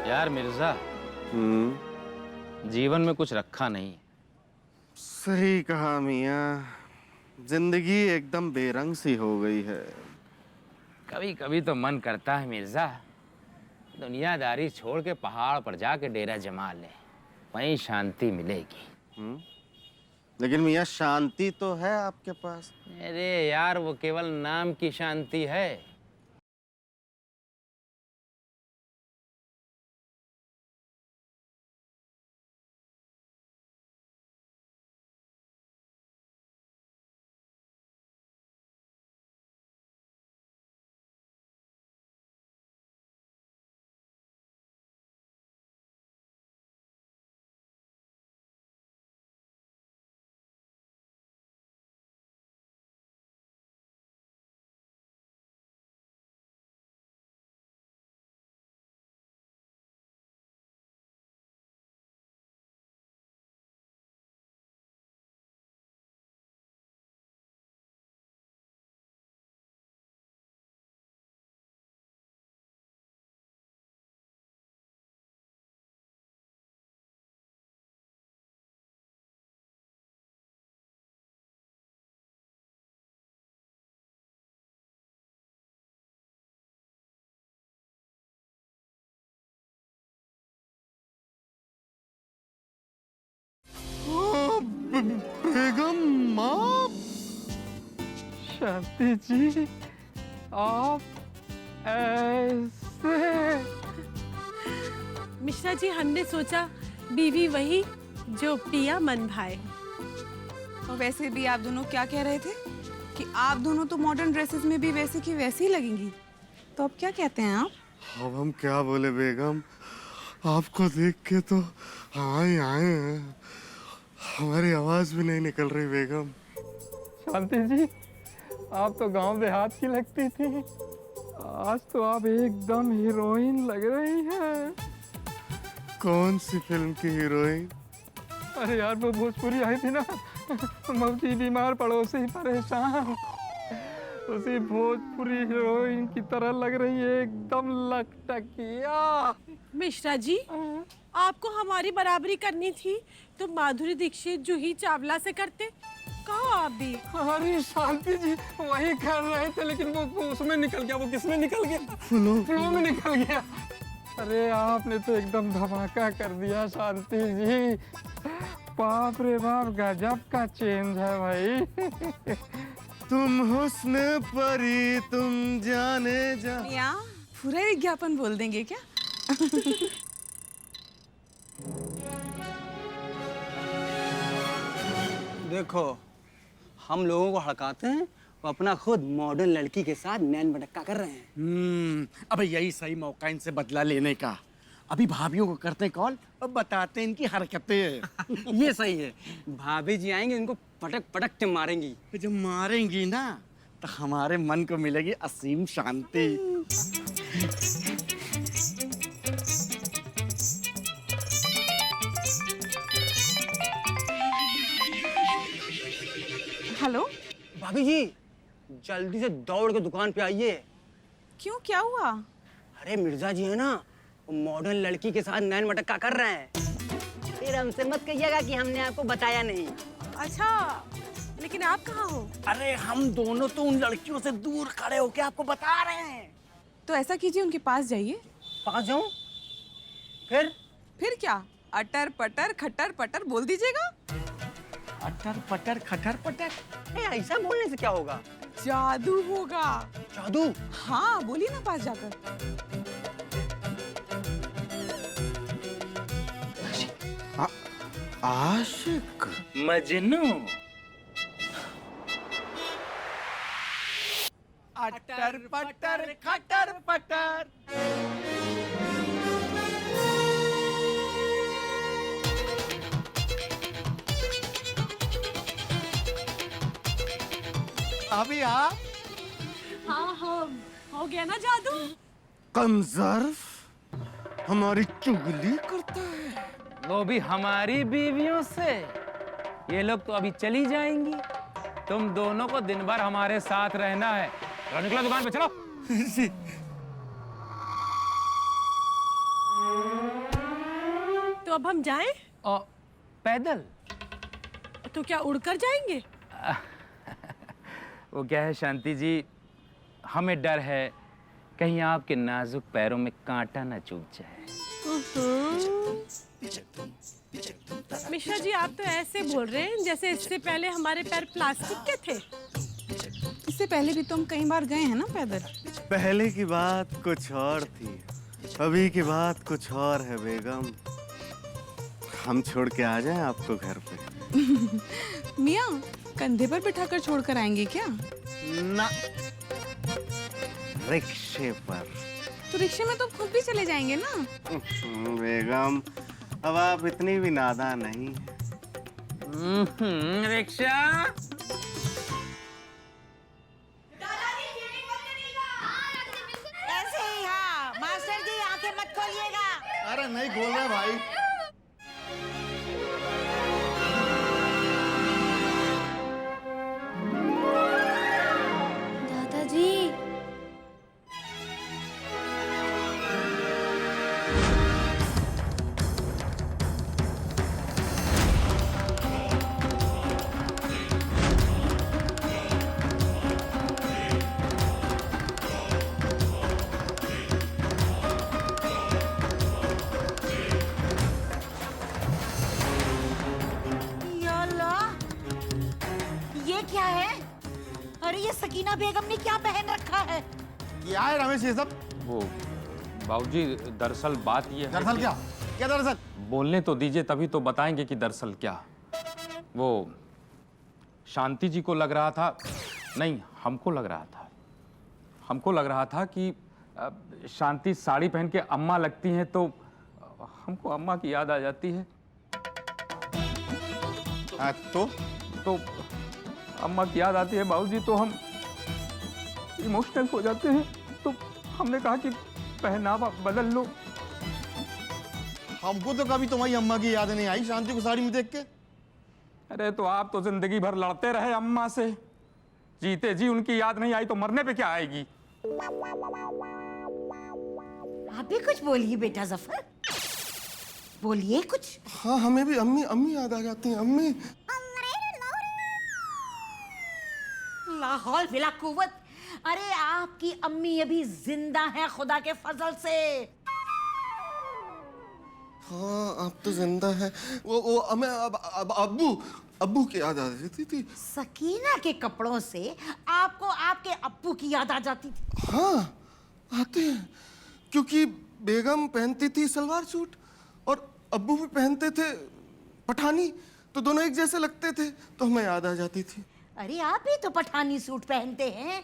यार मिर्जा, जीवन में कुछ रखा नहीं। सही कहा मियाँ, जिंदगी एकदम बेरंग सी हो गई है। कभी कभी तो मन करता है मिर्जा, दुनियादारी छोड़ के पहाड़ पर जाके डेरा जमा ले, वहीं शांति मिलेगी। लेकिन मियाँ शांति तो है आपके पास। अरे यार, वो केवल नाम की शांति है। बेगम माँ। शांति जी, आप ऐसे? मिश्रा जी, हमने सोचा बीवी वही जो पिया मन भाए। और वैसे भी आप दोनों क्या कह रहे थे कि आप दोनों तो मॉडर्न ड्रेसेस में भी वैसे की वैसी ही लगेंगी, तो अब क्या कहते हैं आप? अब हम क्या बोले बेगम, आपको देख के तो आए आए हैं, हमारी आवाज भी नहीं निकल रही बेगम। शांति जी, आप तो गांव देहात की लगती थी, आज तो आप एकदम हीरोइन लग रही हैं। कौन सी फिल्म की हीरोइन? अरे यार, वो भोजपुरी आई थी ना, मौसी बीमार पड़ोसी परेशान, उसी भोजपुरी हीरोइन की तरह लग रही है, एकदम लकटकिया। मिश्रा जी, आपको हमारी बराबरी करनी थी तो माधुरी दीक्षित, जूही चावला से करते। कहो आप भी। अरे शांति जी, वही कर रहे थे, लेकिन वो उसमें निकल गया। वो किसमें निकल गया? फ्लो में निकल गया। अरे आपने तो एकदम धमाका कर दिया शांति जी। बाप रे बाप, गजब का चेंज है भाई। तुम हुस्न परी तुम जाने जा। या पूरा विज्ञापन बोल देंगे क्या? देखो, हम लोगों को हड़काते हैं, वो अपना खुद मॉडर्न लड़की के साथ नैन मटक्का कर रहे हैं। अबे यही सही मौका इनसे बदला लेने का। अभी भाभियों को करते हैं कॉल और बताते हैं इनकी हरकतें। ये सही है, भाभी जी आएंगे, इनको पटक पटक के मारेंगी। जब मारेंगी ना तो हमारे मन को मिलेगी असीम शांति। हेलो भाभी जी, जल्दी से दौड़ के दुकान पे आइए। क्यों, क्या हुआ? अरे मिर्जा जी है ना, वो मॉडर्न लड़की के साथ नैन मटक्का कर रहे हैं। फिर हमसे मत कहिएगा कि हमने आपको बताया नहीं। अच्छा, लेकिन आप कहाँ हो? अरे हम दोनों तो उन लड़कियों से दूर खड़े होके आपको बता रहे हैं। तो ऐसा कीजिए, उनके पास जाइए। पास जाऊं? फिर क्या? अटर पटर खटर पटर बोल दीजिएगा। अटर पटर खटर पटर? ऐसा बोलने से क्या होगा? जादू होगा। जादू? हाँ, बोलिए ना पास जाकर। आशिक मजनू। अटर पटर खटर पटर। अभी आप? हाँ हाँ, हो गया ना जादू। कंजर्फ हमारी चुगली करता है, वो भी हमारी बीवियों से। ये लोग तो अभी चली जाएंगी, तुम दोनों को दिन भर हमारे साथ रहना है। चलो निकलो दुकान पे, चलो। तो अब हम जाएं? और पैदल? तो क्या उड़कर जाएंगे? वो क्या है शांति जी, हमें डर है कहीं आपके नाजुक पैरों में कांटा ना चुभ जाए। मिश्रा जी, आप तो ऐसे बोल रहे हैं जैसे इससे पहले हमारे पैर प्लास्टिक के थे। इससे पहले भी तो हम कई बार गए हैं ना पैदल। पहले की बात कुछ और थी, अभी की बात कुछ और है बेगम। हम छोड़ के आ जाएं आपको घर पे? मियाँ, कंधे पर बिठाकर छोड़कर आएंगे क्या? ना, रिक्शे पर। तो रिक्शे में तो खुद भी चले जाएंगे ना। बेगम, अब आप इतनी भी नादान नहीं। रिक्शा। ऐसे ही, हाँ मास्टर जी, आंखें मत खोलिएगा। अरे नहीं खोल रहे भाई। दादाजी, या अल्लाह, ये क्या है? अरे ये सकीना बेगम ने क्या पहन रखा है? क्या है रमेश ये सब? वो बाबूजी, दरअसल बात ये है दरअसल कि- क्या? क्या दरअसल? बोलने तो दीजिए, तभी तो बताएंगे कि दरअसल क्या। वो शांति जी को लग रहा था, नहीं हमको लग रहा था, कि शांति साड़ी पहन के अम्मा लगती हैं, तो हमको अम्मा की याद आ जाती है। तो अम्मा की याद आती है बाबूजी, तो हम इमोशनल हो जाते हैं। तो हमने कहा कि पहनावा बदल लो। हमको तो कभी तुम्हारी अम्मा की याद नहीं आई शांति को साड़ी में देख के। अरे तो आप तो जिंदगी भर लड़ते रहे अम्मा से, जीते जी उनकी याद नहीं आई तो मरने पे क्या आएगी? आप भी कुछ बोलिए बेटा जफर, बोलिए कुछ। हाँ, हमें भी अम्मी अम्मी याद आ जाती हैं। अम्मी, लाहौल बिला कुव्वत, अरे आपकी अम्मी अभी जिंदा है खुदा के फजल से। हाँ आप तो जिंदा है। वो हमें अब अब्बू की याद आ जाती थी। सकीना के कपड़ों से आपको आपके अब्बू की याद आ जाती थी। हाँ आते हैं, क्योंकि बेगम पहनती थी सलवार सूट और अब्बू भी पहनते थे पठानी, तो दोनों एक जैसे लगते थे, तो हमें याद आ जाती थी। अरे आप भी तो पठानी सूट पहनते हैं।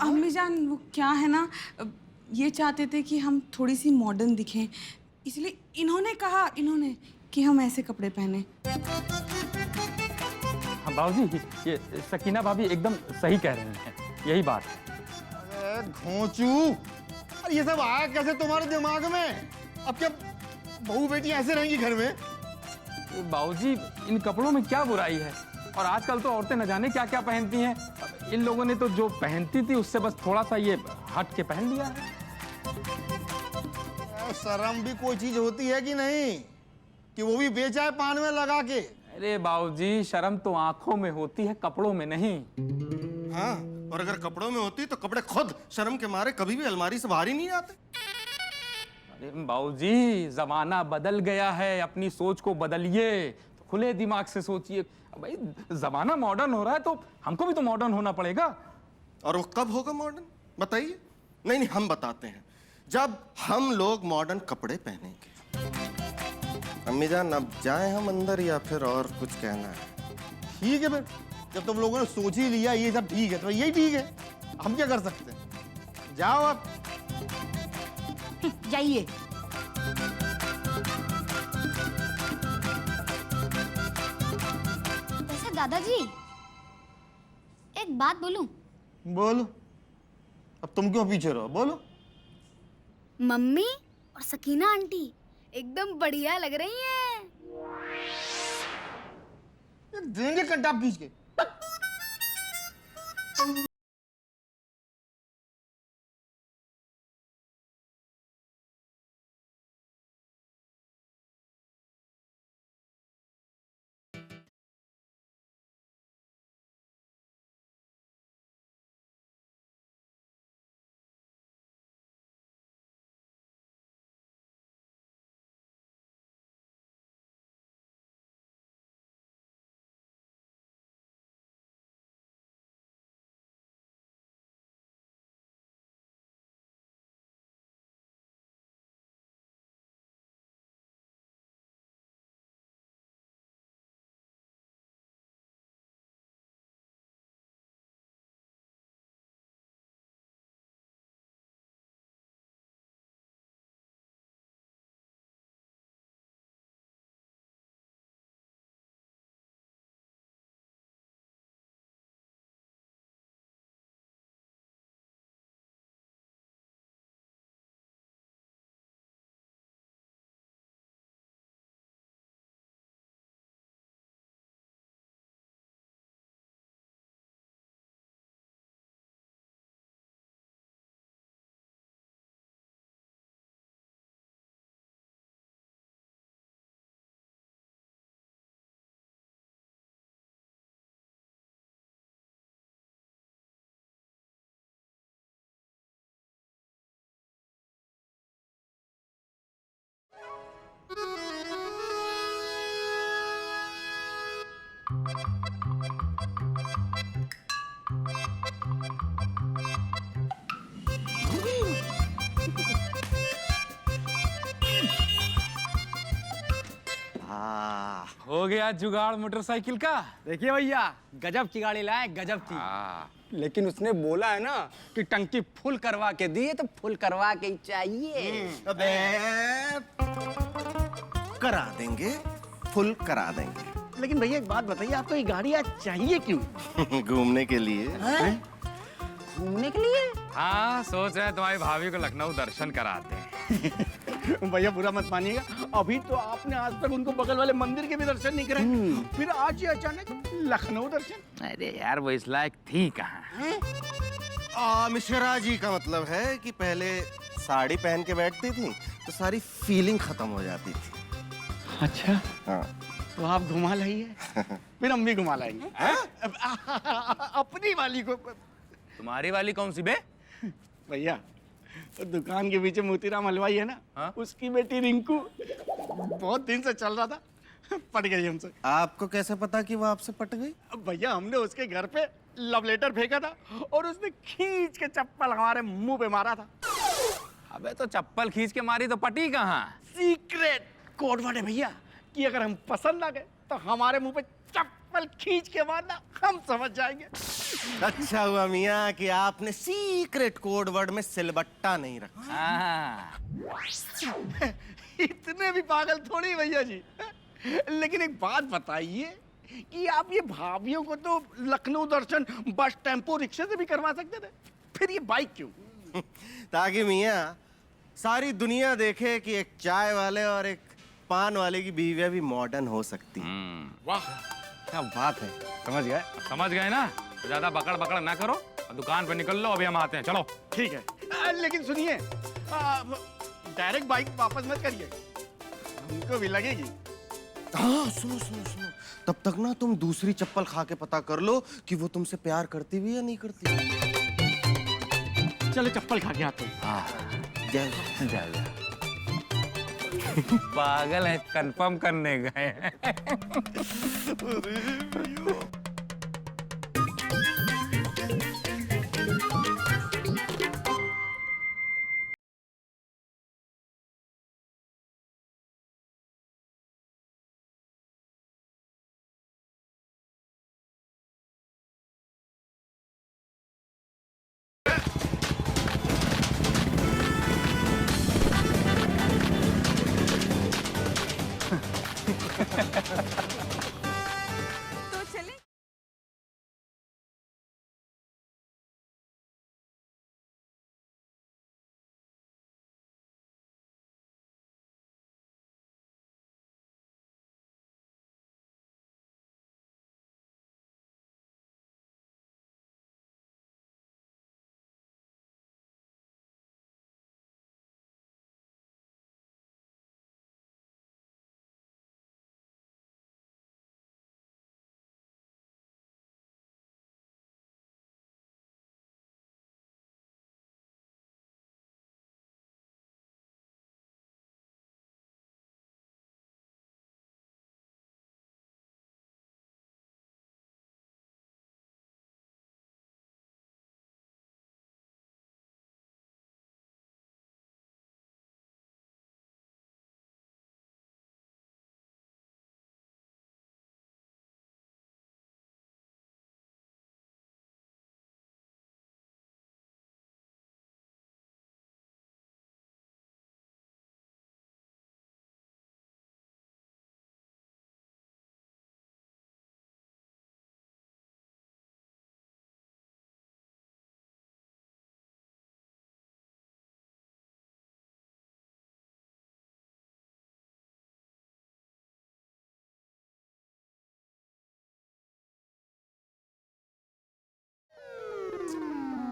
अम्मी जान, वो क्या है ना, ये चाहते थे कि हम थोड़ी सी मॉडर्न दिखें, इसलिए इन्होंने कहा कि हम ऐसे कपड़े पहने। हाँ बाबूजी, ये सकीना भाभी एकदम सही कह रही हैं, यही बात है। अरे घोंचू, अरे ये सब आया कैसे तुम्हारे दिमाग में? अब क्या बहू बेटी ऐसे रहेंगी घर में? बाबूजी, इन कपड़ों में क्या बुराई है? और आजकल तो औरतें न जाने क्या क्या पहनती हैं। अब इन लोगों ने तो जो पहनती थी उससे बस थोड़ा सा ये हट के पहन लिया है। शर्म भी कोई चीज होती है कि नहीं, कि वो भी बेचा है पान में लगा के? अरे बाबूजी, शर्म तो आंखों में होती है, कपड़ों में नहीं। हाँ, और अगर कपड़ों में होती तो कपड़े खुद शर्म के मारे कभी भी अलमारी से बाहर ही नहीं आते। अरे बाबूजी, जमाना बदल गया है, अपनी सोच को बदलिए, तो खुले दिमाग से सोचिए। भाई जमाना मॉडर्न हो रहा है तो हमको भी तो मॉडर्न होना पड़ेगा। और वो कब होगा मॉडर्न, बताइए? नहीं, हम बताते हैं, जब हम लोग मॉडर्न कपड़े पहनेंगे। अम्मी जान, अब जाएं हम अंदर या फिर और कुछ कहना है? ठीक है फिर, जब तुम लोगों ने सोच ही लिया ये सब ठीक है तो यही ठीक है, हम क्या कर सकते हैं? जाओ आप। जाइए। वैसे दादाजी, एक बात बोलूं? बोलो, अब तुम क्यों पीछे रहो, बोलो। मम्मी और सकीना आंटी एकदम बढ़िया लग रही हैं। देंगे कंटाप खींच के। हो गया जुगाड़ मोटरसाइकिल का। देखिए भैया, गजब की गाड़ी लाए, गजब की। लेकिन उसने बोला है ना कि टंकी फुल करवा के दिए तो फुल करवा के ही चाहिए। अबे करा देंगे, फुल करा देंगे। लेकिन भैया एक बात बताइए, आपको ये गाड़ी आज चाहिए क्यों? घूमने के लिए। घूमने के लिए? हाँ, सोच रहे हैं तुम्हारी भाभी को लखनऊ दर्शन कराते हैं। भैया बुरा मत मानिएगा, अभी तो आपने आज तक उनको बगल वाले मंदिर के भी दर्शन नहीं कराए, फिर आज ये अचानक लखनऊ दर्शन। अरे यार, वो इस लायक थी कहाँ। मिश्रा जी का मतलब है कि पहले साड़ी पहन के बैठती थी तो सारी फीलिंग खत्म हो जाती थी। अच्छा, हाँ। तो आप घुमा लाइए, फिर हम भी घुमा लाएंगे। अपनी वाली को। तुम्हारी वाली कौन सी बे? भैया, तो दुकान के पीछे मोतीराम हलवाई है ना, हाँ? उसकी बेटी रिंकू बहुत दिन से चल रहा था, पट गई हमसे। आपको कैसे पता कि वो आपसे पट गई? अब भैया, हमने उसके घर पे लव लेटर फेंका था और उसने खींच के चप्पल हमारे मुंह पे मारा था। अबे तो चप्पल खींच के मारी तो पटी कहाँ? सीक्रेट कोड वर्ड है भैया कि अगर हम पसंद आ गए तो हमारे मुंह पे चप्पल खींच के मारना, हम समझ जाएंगे। अच्छा हुआ मियाँ कि आपने सीक्रेट कोड वर्ड में सिलबट्टा नहीं रखा। हाँ। इतने भी पागल थोड़ी भैया जी। लेकिन एक बात बताइए कि आप ये भाभीियों को तो लखनऊ दर्शन बस, टेम्पो, रिक्शे से भी करवा सकते थे, फिर ये बाइक क्यों? ताकि मियाँ सारी दुनिया देखे कि एक चाय वाले और एक पान वाले की बीवियां भी मॉडर्न हो सकती है। वाह, क्या बात है। समझ गए ना? तो ज्यादा बकड़ बकड़ ना करो, दुकान पे निकल लो, अभी हम आते हैं। चलो। ठीक है, लेकिन सुनिए, डायरेक्ट बाइक वापस मत करिए, हमको भी लगेगी। हाँ, सुनो सुनो सुनो, तब तक ना तुम दूसरी चप्पल खा के पता कर लो कि वो तुमसे प्यार करती भी या नहीं करती। चलो चप्पल खा के आते हैं। हाँ, जाओ जा जा। पागल है, कंफर्म करने गए हैं। तो चले।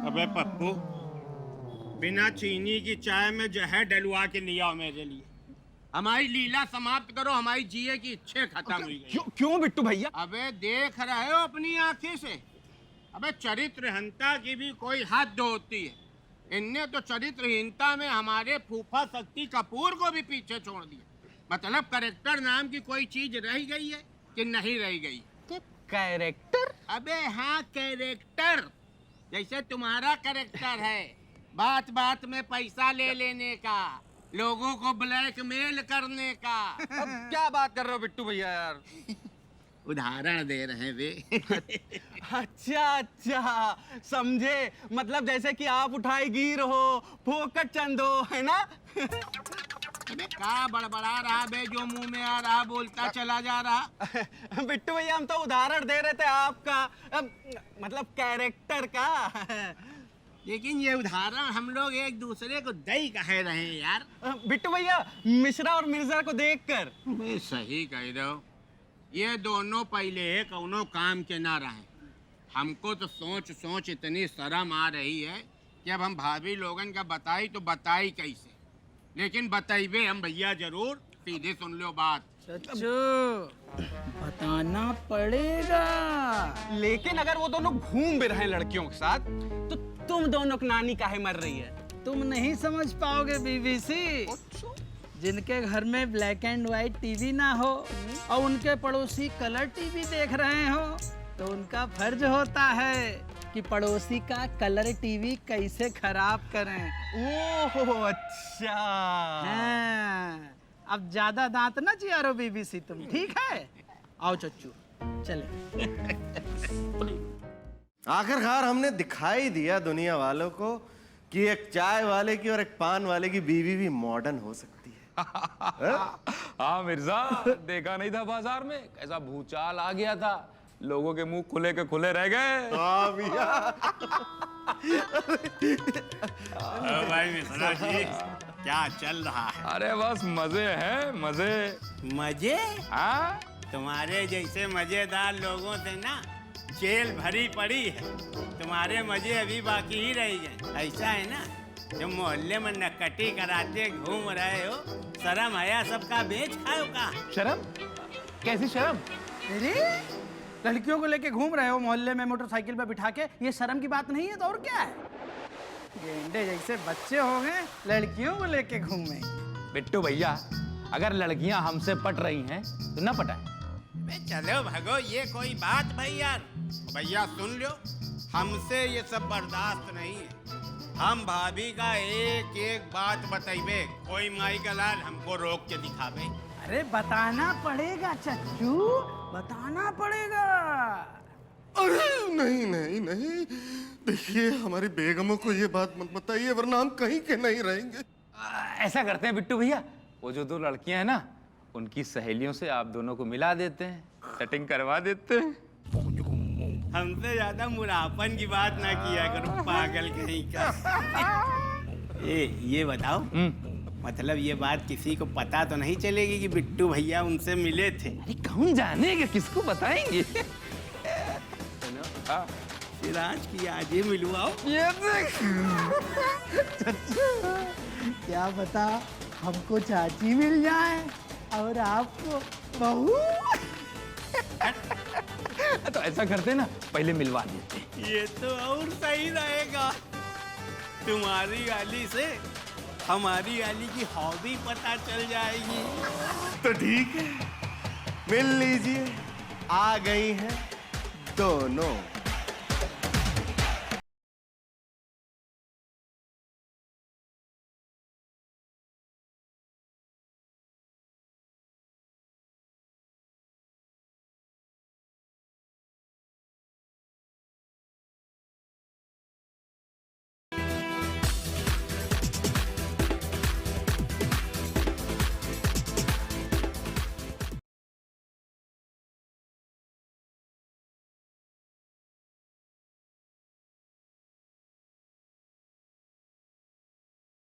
अबे पप्पू, बिना चीनी की चाय में जहर डलवा के लिया आओ मेरे लिए। हमारी लीला समाप्त करो, हमारी जिए की इच्छा खत्म हुई गई। क्यों बिट्टू भैया? अबे देख रहे हो अपनी आंखें से? अबे चरित्रहीनता की भी कोई हद होती है। इनने तो चरित्रहीनता में हमारे फूफा शक्ति कपूर को भी पीछे छोड़ दिया। मतलब करेक्टर नाम की कोई चीज रह गई है कि नहीं रह गई? के कैरेक्टर? अबे हाँ, कैरेक्टर। जैसे तुम्हारा कैरेक्टर है, बात बात में पैसा ले लेने का, लोगों को ब्लैकमेल करने का। अब क्या बात कर रहे हो बिट्टू भैया यार? उदाहरण दे रहे हैं वे। अच्छा अच्छा, समझे। मतलब जैसे कि आप उठाई गिर हो, फोकट चंद हो, है ना? अबे क्या बड़बड़ा रहा बे, जो मुंह में आ रहा बोलता चला जा रहा। बिट्टू भैया हम तो उदाहरण दे रहे थे आपका, मतलब कैरेक्टर का। लेकिन ये उदाहरण हम लोग एक दूसरे को दई कह रहे हैं यार। बिट्टू भैया, मिश्रा और मिर्जा को देखकर। मैं सही कह रहे हो, ये दोनों पहले कौनो काम के ना रहे। हमको तो सोच सोच इतनी शर्म आ रही है कि अब हम भाभी लोगन का बताई तो बताई कैसे, लेकिन बताइबे हम भैया जरूर। सीधे सुन लो बात। बताना पड़ेगा। लेकिन अगर वो दोनों घूम भी रहे हैं लड़कियों के साथ, तो तुम दोनों की नानी काहे मर रही है? तुम नहीं समझ पाओगे बीबीसी। जिनके घर में ब्लैक एंड व्हाइट टीवी ना हो और उनके पड़ोसी कलर टीवी देख रहे हो, तो उनका फर्ज होता है कि पड़ोसी का कलर टीवी कैसे खराब करें। ओह अच्छा। हाँ, अब ज्यादा दांत ना चियारो बीबीसी तुम, ठीक है? आओ चच्चू चले। आखिरकार हमने दिखाई दिया दुनिया वालों को कि एक चाय वाले की और एक पान वाले की बीवी भी मॉडर्न हो सकती है। हाँ मिर्जा, देखा नहीं था बाजार में कैसा भूचाल आ गया था, लोगों के मुंह खुले के खुले रह गए। हाँ भैया। भाई मिश्रा जी, क्या चल रहा है? अरे बस मजे हैं, मजे। मजे? हाँ, तुम्हारे जैसे मजेदार लोगों से ना जेल भरी पड़ी है। तुम्हारे मजे अभी बाकी ही रह गए। ऐसा है ना, जो मोहल्ले में नकटी कराते घूम रहे हो, शर्म आया सबका बेच खाओ का। शर्म? कैसी शर्म? अरे लड़कियों को लेके घूम रहे हो मोहल्ले में मोटरसाइकिल पे बिठा के, ये शर्म की बात नहीं है तो और क्या है? गेंडे जैसे बच्चे हो गए, लड़कियों को लेके घूमे। बिट्टू भैया, अगर लड़कियां हमसे पट रही हैं तो न पटाएं। चलो भगो, ये कोई बात भाई यार। भैया सुन लो, हमसे ये सब बर्दाश्त नहीं है। हम भाभी का एक एक बात बताइबे, कोई माई का लाल हमको रोक के दिखावे। अरे बताना पड़ेगा चच्चू, बताना पड़ेगा। अरे नहीं नहीं नहीं, देखिए हमारी बेगमों को ये बात मत बताइए, वरना हम कहीं के नहीं रहेंगे। ऐसा करते हैं बिट्टू भैया, वो जो दो लड़कियां हैं ना, उनकी सहेलियों से आप दोनों को मिला देते हैं, सेटिंग करवा देते हैं। हमसे ज्यादा मुनाफन की बात ना किया करो, पागल कहीं का। ये बताओ, मतलब ये बात किसी को पता तो नहीं चलेगी कि बिट्टू भैया उनसे मिले थे? अरे कौन जानेगा, किसको बताएंगे? फिर आज की आज ही मिलवाओ। ये देख क्या बता, हमको चाची मिल जाए और आपको बहू। तो ऐसा करते ना, पहले मिलवा देते। ये तो और सही रहेगा। तुम्हारी गाली से हमारी गाली की हॉबी पता चल जाएगी। तो ठीक है, मिल लीजिए, आ गई हैं दोनों।